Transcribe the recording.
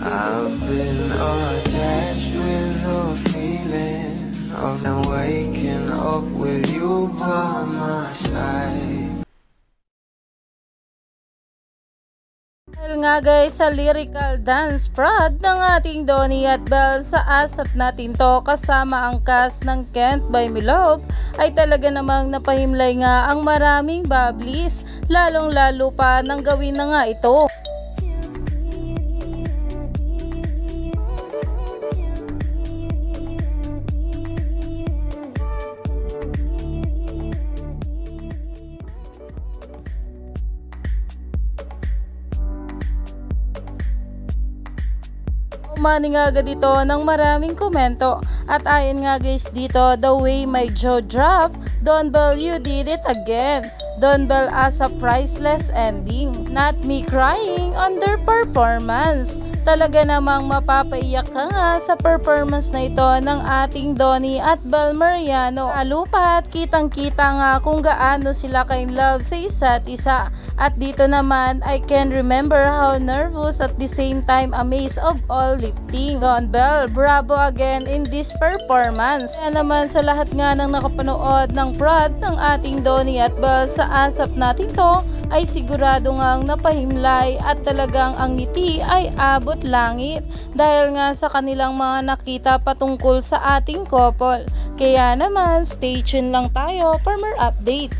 I've been attached with the feeling of them waking up with you by my side. Dahil nga guys sa lyrical dance prod ng ating Donnie at Belle sa asap natin to kasama ang cast ng Can't Buy Me Love ay talaga namang napahimlay nga ang maraming bablis, lalong lalo pa nang gawin na nga ito. Umani nga agad ito ng maraming komento at ayon nga guys dito, the way my jaw dropped, Don Bell, you did it again. Don Bell as a priceless ending. Not me crying on their performance. Talaga namang mapapaiyak ka nga sa performance na ito ng ating Donnie at Belle Mariano. Alupat, kitang-kita nga kung gaano sila ka-in love sa isa't isa. At dito naman, I can remember how nervous at the same time amazed of all lifting. Don Bell, bravo again in this performance. Kaya naman sa lahat nga ng nakapanood ng prod ng ating Donnie at Belle sa asap natin to, ay sigurado ngang napahimlay at talagang ang ngiti ay abot langit dahil nga sa kanilang mga nakita patungkol sa ating couple. Kaya naman, stay tuned lang tayo for more update.